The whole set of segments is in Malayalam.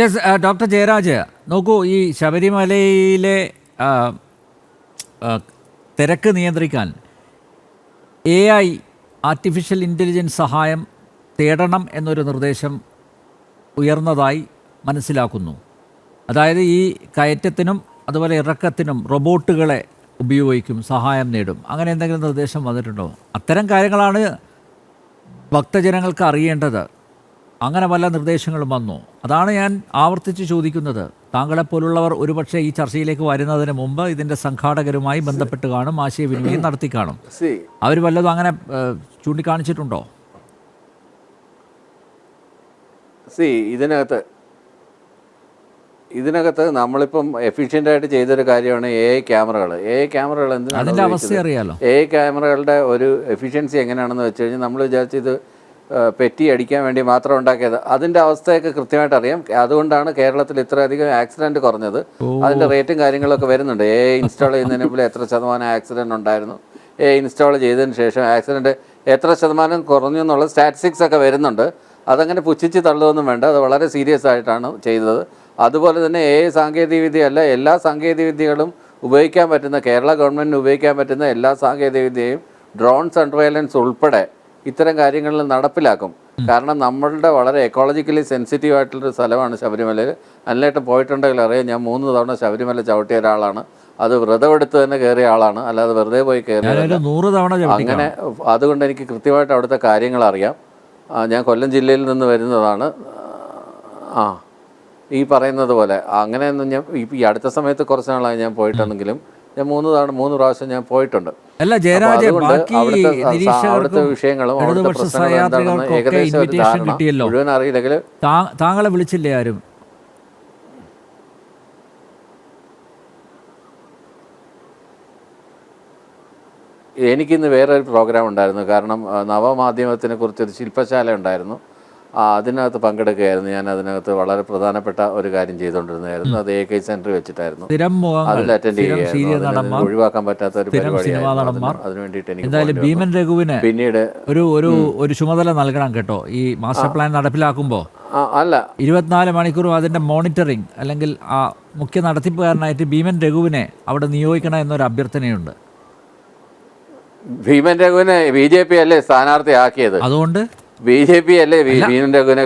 യെസ് ഡോക്ടർ ജയരാജ്, നോക്കൂ, ഈ ശബരിമലയിലെ ആ, ആ, തിരക്ക് നിയന്ത്രിക്കാൻ AI ആർട്ടിഫിഷ്യൽ ഇൻ്റലിജൻസ് സഹായം തേടണം എന്നൊരു നിർദ്ദേശം ഉയർന്നതായി മനസ്സിലാക്കുന്നു. അതായത് ഈ കയറ്റത്തിനും അതുപോലെ ഇറക്കത്തിനും റോബോട്ടുകളെ ഉപയോഗിക്കും, സഹായം നേടും, അങ്ങനെ എന്തെങ്കിലും നിർദ്ദേശം വന്നിട്ടുണ്ടോ? അത്തരം കാര്യങ്ങളാണ് ഭക്തജനങ്ങൾക്ക് അറിയേണ്ടത്. അങ്ങനെ വല്ല നിർദ്ദേശങ്ങളും വന്നോ? അതാണ് ഞാൻ ആവർത്തിച്ച് ചോദിക്കുന്നത്. താങ്കളെപ്പോലുള്ളവർ ഒരുപക്ഷെ ഈ ചർച്ചയിലേക്ക് വരുന്നതിന് മുമ്പ് ഇതിൻ്റെ സംഘാടകരുമായി ബന്ധപ്പെട്ട് കാണും, ആശയവിനിമയം നടത്തി കാണും. അവർ വല്ലതും അങ്ങനെ ചൂണ്ടിക്കാണിച്ചിട്ടുണ്ടോ? ഇതിനകത്ത് നമ്മളിപ്പം എഫിഷ്യൻ്റായിട്ട് ചെയ്തൊരു കാര്യമാണ് ക്യാമറകൾ എന്തിനാണ് അതിൻ്റെ അവസ്ഥ അറിയാലോ. ക്യാമറകളുടെ ഒരു എഫിഷ്യൻസി എങ്ങനെയാണെന്ന് വെച്ച് കഴിഞ്ഞാൽ നമ്മൾ വിചാരിച്ചത് പെറ്റി അടിക്കാൻ വേണ്ടി മാത്രം ഉണ്ടാക്കിയത്. അതിൻ്റെ അവസ്ഥയൊക്കെ കൃത്യമായിട്ട് അറിയാം. അതുകൊണ്ടാണ് കേരളത്തിൽ ഇത്രയധികം ആക്സിഡൻറ്റ് കുറഞ്ഞത്. അതിൻ്റെ റേറ്റും കാര്യങ്ങളൊക്കെ വരുന്നുണ്ട്. ഇൻസ്റ്റാൾ ചെയ്യുന്നതിന് മുമ്പ് എത്ര ശതമാനം ആക്സിഡൻറ്റ് ഉണ്ടായിരുന്നു, ഇൻസ്റ്റാൾ ചെയ്തതിന് ശേഷം ആക്സിഡൻറ്റ് എത്ര ശതമാനം കുറഞ്ഞു എന്നുള്ള സ്റ്റാറ്റിസ്റ്റിക്സ് ഒക്കെ വരുന്നുണ്ട്. അതങ്ങനെ പുച്ഛിച്ച് തള്ളുകയൊന്നും വേണ്ട, അത് വളരെ സീരിയസ് ആയിട്ടാണ് ചെയ്തത്. അതുപോലെ തന്നെ സാങ്കേതികവിദ്യയല്ല, എല്ലാ സാങ്കേതികവിദ്യകളും ഉപയോഗിക്കാൻ പറ്റുന്ന, കേരള ഗവൺമെൻറ്റിന് ഉപയോഗിക്കാൻ പറ്റുന്ന എല്ലാ സാങ്കേതികവിദ്യയും ഡ്രോൺ സർവൈലൻസ് ഉൾപ്പെടെ ഇത്തരം കാര്യങ്ങളിൽ നടപ്പിലാക്കും. കാരണം നമ്മളുടെ വളരെ എക്കോളജിക്കലി സെൻസിറ്റീവ് ആയിട്ടുള്ളൊരു സ്ഥലമാണ് ശബരിമലയിൽ. അല്ലേട്ട് പോയിട്ടുണ്ടെങ്കിൽ അറിയാം, ഞാൻ 3 തവണ ശബരിമല ചവിട്ടിയ ഒരാളാണ്. അത് വ്രതമെടുത്ത് തന്നെ കയറിയ ആളാണ്, അല്ലാതെ വെറുതെ പോയി കയറിയ. അങ്ങനെ അതുകൊണ്ട് എനിക്ക് കൃത്യമായിട്ട് അവിടുത്തെ കാര്യങ്ങൾ അറിയാം. ഞാൻ കൊല്ലം ജില്ലയിൽ നിന്ന് വരുന്നതാണ്. ഈ പറയുന്നത് പോലെ അങ്ങനെയൊന്നും ഞാൻ ഈ അടുത്ത സമയത്ത് കുറച്ച് നാളായി ഞാൻ പോയിട്ടുണ്ടെങ്കിലും ഞാൻ 3 പ്രാവശ്യം ഞാൻ പോയിട്ടുണ്ട്. അവിടുത്തെ വിഷയങ്ങളും അവിടുത്തെ പ്രശ്നങ്ങളും എന്താണെന്ന് ഏകദേശം ഒരു ധാരണ, മുഴുവൻ അറിയില്ലെങ്കിൽ. താങ്കളെ വിളിച്ചില്ലേ ആരും? എനിക്കിന്ന് വേറൊരു പ്രോഗ്രാം ഉണ്ടായിരുന്നു. കാരണം നവമാധ്യമത്തിനെ കുറിച്ചൊരു ശില്പശാല ഉണ്ടായിരുന്നു. അതിനകത്ത് പങ്കെടുക്കുകയായിരുന്നു. ഞാൻ അതിനകത്ത് വളരെ പ്രധാനപ്പെട്ട ഒരു കാര്യം ചെയ്തുകൊണ്ടിരുന്നതായിരുന്നു. അത് AK സെന്ററിൽ വെച്ചിട്ടായിരുന്നു. അതിൽ അറ്റൻഡ് ചെയ്യുകയായിരുന്നു. ഒഴിവാക്കാൻ പറ്റാത്ത ഒരു പരിപാടിയായിരുന്നു. അതിനു വേണ്ടിയിട്ട് എനിക്ക് ഭീമൻ രഘുവിന് പിന്നീട് ഒരു ചുമതല നൽകണം കേട്ടോ. ഈ മാസ്റ്റർ പ്ലാൻ നടപ്പിലാക്കുമ്പോൾ 24 മണിക്കൂറും അതിന്റെ മോണിറ്ററിംഗ്, അല്ലെങ്കിൽ ആ മുഖ്യ നടത്തിപ്പുകാരനായിട്ട് ഭീമൻ രഘുവിനെ അവിടെ നിയോഗിക്കണം എന്നൊരു അഭ്യർത്ഥനയുണ്ട്. ഭീമൻ രഘുവിനെ BJP അല്ലേ സ്ഥാനാർത്ഥിയാക്കിയത്? അതുകൊണ്ട് BJP അല്ലേ ഭീമൻ രഘുവിനെ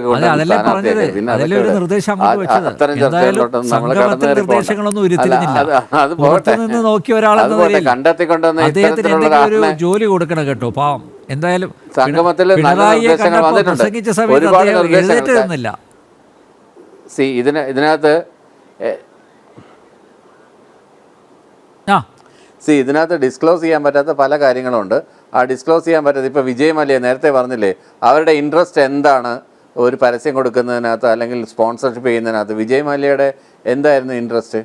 കണ്ടെത്തിക്കൊണ്ടെന്ന് ജോലി കൊടുക്കണം കേട്ടോ. പാവം, എന്തായാലും സംഗമത്തിൽ ഇതിനകത്ത് ഇതിനകത്ത് ഡിസ്ക്ലോസ് ചെയ്യാൻ പറ്റാത്ത പല കാര്യങ്ങളുണ്ട്. ആ ഡിസ്ക്ലോസ് ചെയ്യാൻ പറ്റാത്ത, ഇപ്പോൾ വിജയ് മല്യ നേരത്തെ പറഞ്ഞില്ലേ, അവരുടെ ഇൻട്രസ്റ്റ് എന്താണ് ഒരു പരസ്യം കൊടുക്കുന്നതിനകത്ത് അല്ലെങ്കിൽ സ്പോൺസർഷിപ്പ് ചെയ്യുന്നതിനകത്ത്? വിജയ് മല്യയുടെ എന്തായിരുന്നു ഇൻട്രസ്റ്റ്?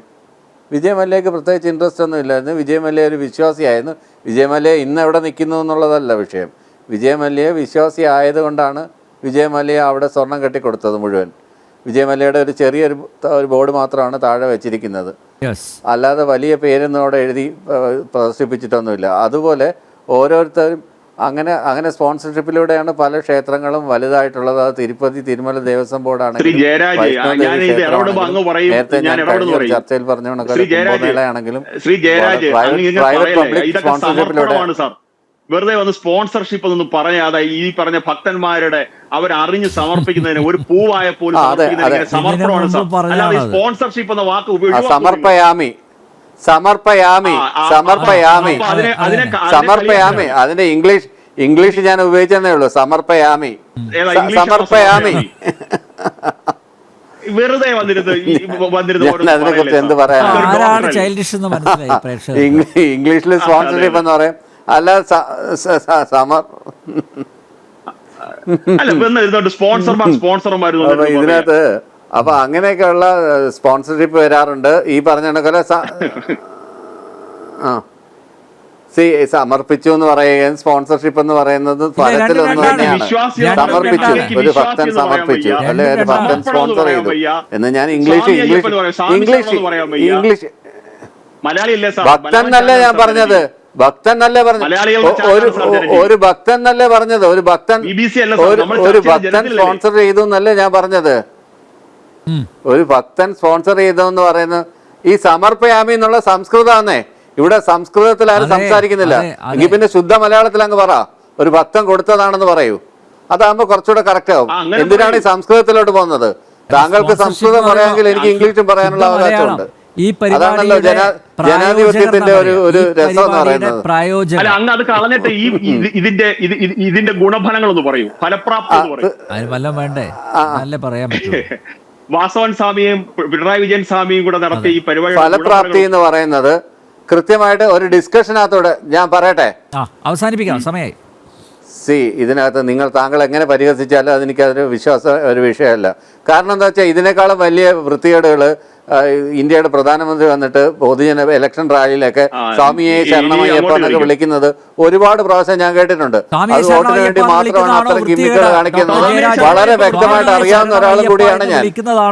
വിജയ് മല്യയ്ക്ക് പ്രത്യേകിച്ച് ഇൻട്രസ്റ്റ് ഒന്നും ഇല്ലായിരുന്നു. വിജയ് മല്യ ഒരു വിശ്വാസിയായിരുന്നു. വിജയ് മല്യ ഇന്ന് എവിടെ നിൽക്കുന്നു എന്നുള്ളതല്ല വിഷയം. വിജയ് മല്യ വിശ്വാസി ആയതുകൊണ്ടാണ് വിജയ് മല്യ അവിടെ സ്വർണം കെട്ടിക്കൊടുത്തത് മുഴുവൻ. വിജയ് മല്യയുടെ ഒരു ചെറിയൊരു ബോർഡ് മാത്രമാണ് താഴെ വെച്ചിരിക്കുന്നത്, അല്ലാതെ വലിയ പേരൊന്നും അവിടെ എഴുതി പ്രദർശിപ്പിച്ചിട്ടൊന്നുമില്ല. അതുപോലെ ഓരോരുത്തരും അങ്ങനെ സ്പോൺസർഷിപ്പിലൂടെയാണ് പല ക്ഷേത്രങ്ങളും വലുതായിട്ടുള്ളത്. അത് തിരുമല ദേവസ്വം ബോർഡാണെങ്കിലും നേരത്തെ ഞാൻ ചർച്ചയിൽ പറഞ്ഞ കുംഭമേളയാണെങ്കിലും പ്രൈവറ്റ് പബ്ലിക് സ്പോൺസർഷിപ്പിലൂടെ വെറുതെ വന്ന് സ്പോൺസർഷിപ്പ് എന്നൊന്നും പറയാതെ ഈ പറഞ്ഞ ഭക്തന്മാരുടെ അവരറിഞ്ഞ് സമർപ്പിക്കുന്നതിന് ഒരു പൂവായ പോലും സമർപ്പണമാണ് സ്പോൺസർഷിപ്പ് എന്ന വാക്ക് ഉപയോഗിച്ച് സമർപ്പയാമി അതിന്റെ ഇംഗ്ലീഷ് ഞാൻ ഉപയോഗിച്ചതേ ഉള്ളൂ. സമർപ്പയാമി വെറുതെ അതിനെ കുറിച്ച് എന്ത് പറയാൻ? ഇംഗ്ലീഷിൽ സ്പോൺസർഷിപ്പ് എന്ന് പറയും, അല്ല ഇതിനകത്ത്. അപ്പൊ അങ്ങനെയൊക്കെയുള്ള സ്പോൺസർഷിപ്പ് വരാറുണ്ട്. ഈ പറഞ്ഞ കണക്കല്ല സമർപ്പിച്ചു എന്ന് പറയുകയും സ്പോൺസർഷിപ്പ് എന്ന് പറയുന്നത് ഫലത്തിലൊന്നും തന്നെയാണ്. സമർപ്പിച്ചു, ഒരു ഭക്തൻ സമർപ്പിച്ചു, അല്ലെ ഒരു ഭക്തൻ സ്പോൺസർ ചെയ്തു എന്ന് ഞാൻ ഇംഗ്ലീഷ് ഭക്തൻ എന്നല്ലേ ഞാൻ പറഞ്ഞത്. ഭക്തൻ എന്നല്ലേ പറഞ്ഞത്. ഒരു ഭക്തൻ എന്നല്ലേ പറഞ്ഞത്. ഒരു ഭക്തൻ സ്പോൺസർ ചെയ്തു എന്നല്ലേ ഞാൻ പറഞ്ഞത്. ഒരു ഭക്തൻ സ്പോൺസർ ചെയ്തതെന്ന് പറയുന്നത് ഈ സമർപ്പയാമി എന്നുള്ള സംസ്കൃതമാണേ. ഇവിടെ സംസ്കൃതത്തിൽ ആരും സംസാരിക്കുന്നില്ല. എങ്കിൽ പിന്നെ ശുദ്ധ മലയാളത്തിൽ അങ്ങ് പറ, ഒരു ഭക്തൻ കൊടുത്തതാണെന്ന് പറയൂ. അതാകുമ്പോ കുറച്ചുകൂടെ കറക്റ്റ് ആവും. എന്തിനാണ് ഈ സംസ്കൃതത്തിലോട്ട് പോകുന്നത്? താങ്കൾക്ക് സംസ്കൃതം പറയാമെങ്കിൽ എനിക്ക് ഇംഗ്ലീഷും പറയാനുള്ള അവകാശമുണ്ട്. ഈ അതാണല്ലോ ജനാധിപത്യത്തിന്റെ ഒരു രസം എന്ന് പറയുന്നത്. അല്ല, അങ്ങ് അത് കളഞ്ഞിട്ട് ഇതിന്റെ ഗുണഫലങ്ങളൊന്ന് പറയൂ, ഫലപ്രാപ്തി എന്ന് പറയൂ. വേണ്ടേ നല്ല പറയാൻ പറ്റും. വാസവൻ സ്വാമിയും പിണറായി വിജയൻ സ്വാമിയും കൂടെ നടത്തിയ ഈ പരിപാടി ഫലപ്രാപ്തി എന്ന് പറയുന്നത് കൃത്യമായിട്ട് ഒരു ഡിസ്കഷനകത്തോടെ ഞാൻ പറയട്ടെ, അവസാനിപ്പിക്കാം, സമയമായി. ഇതിനകത്ത് താങ്കൾ എങ്ങനെ പരിഹസിച്ചാലും അതെനിക്കതൊരു ഒരു വിഷയമല്ല. കാരണം എന്താ വെച്ചാൽ ഇതിനേക്കാളും വലിയ വൃത്തികേടുകൾ ഇന്ത്യയുടെ പ്രധാനമന്ത്രി വന്നിട്ട് പൊതുജന ഇലക്ഷൻ റാലിയിലൊക്കെ സ്വാമിയെ ശരണമയ്യപ്പ എന്നൊക്കെ വിളിക്കുന്നത് ഒരുപാട് പ്രാവശ്യം ഞാൻ കേട്ടിട്ടുണ്ട്. അത് വോട്ടിന് വേണ്ടി മാത്രമാണ് അത്തരം ഗിമ്മിക്കുകൾ കാണിക്കുന്നത്. വളരെ വ്യക്തമായിട്ട് അറിയാവുന്ന ഒരാൾ കൂടിയാണ് ഞാൻ.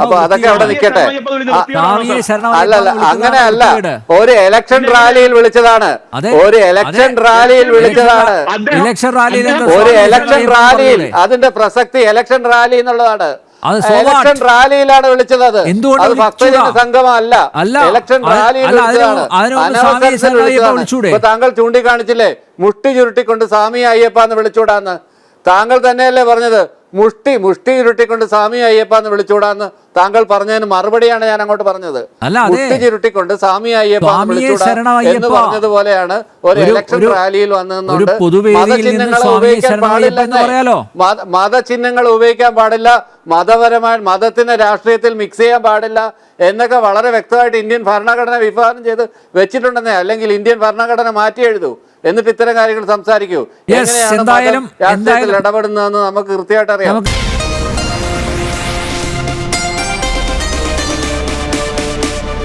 അപ്പൊ അതൊക്കെ അവിടെ നിൽക്കട്ടെ. അല്ലല്ല, അങ്ങനെയല്ല. ഒരു ഇലക്ഷൻ റാലിയിൽ വിളിച്ചതാണ്. ഒരു ഇലക്ഷൻ റാലിയിൽ വിളിച്ചതാണ്. ഒരു ഇലക്ഷൻ റാലിയിൽ. അതിന്റെ പ്രസക്തി ഇലക്ഷൻ റാലി എന്നുള്ളതാണ്. ഇലക്ഷൻ റാലിയിലാണ് വിളിച്ചത്. അത് ഭക്തജന സംഗമല്ല, ഇലക്ഷൻ റാലിയിൽ വിളിച്ചതാണ്. അനവസരത്തിൽ വിളിച്ചതാണ്. ഇപ്പൊ താങ്കൾ ചൂണ്ടിക്കാണിച്ചില്ലേ, മുഷ്ടി ചുരുട്ടിക്കൊണ്ട് സ്വാമി അയ്യപ്പ എന്ന് വിളിച്ചൂടാന്ന്. താങ്കൾ തന്നെയല്ലേ പറഞ്ഞത് മുഷ്ടി ചുരുട്ടിക്കൊണ്ട് സ്വാമി അയ്യപ്പ എന്ന് വിളിച്ചൂടാന്ന്? താങ്കൾ പറഞ്ഞതിന് മറുപടിയാണ് ഞാൻ അങ്ങോട്ട് പറഞ്ഞത്. മുഷ്ടി ചുരുട്ടിക്കൊണ്ട് സ്വാമി അയ്യപ്പ എന്ന് പറഞ്ഞതുപോലെയാണ് ഒരു ഇലക്ഷൻ റാലിയിൽ വന്നതെന്നുണ്ട്. മതചിഹ്നങ്ങൾ ഉപയോഗിക്കാൻ പാടില്ല, മതചിഹ്നങ്ങൾ ഉപയോഗിക്കാൻ പാടില്ല, മതപരമായ മതത്തിനെ രാഷ്ട്രീയത്തിൽ മിക്സ് ചെയ്യാൻ പാടില്ല എന്നൊക്കെ വളരെ വ്യക്തമായിട്ട് ഇന്ത്യൻ ഭരണഘടന വിഭാവനം ചെയ്ത് വെച്ചിട്ടുണ്ടെന്നേ. അല്ലെങ്കിൽ ഇന്ത്യൻ ഭരണഘടന മാറ്റി എഴുതൂ, എന്നിട്ട് ഇത്തരം കാര്യങ്ങൾ സംസാരിക്കൂ. എങ്ങനെയാണ് രാഷ്ട്രീയത്തിൽ ഇടപെടുന്നതെന്ന് നമുക്ക് കൃത്യമായിട്ട് അറിയാം.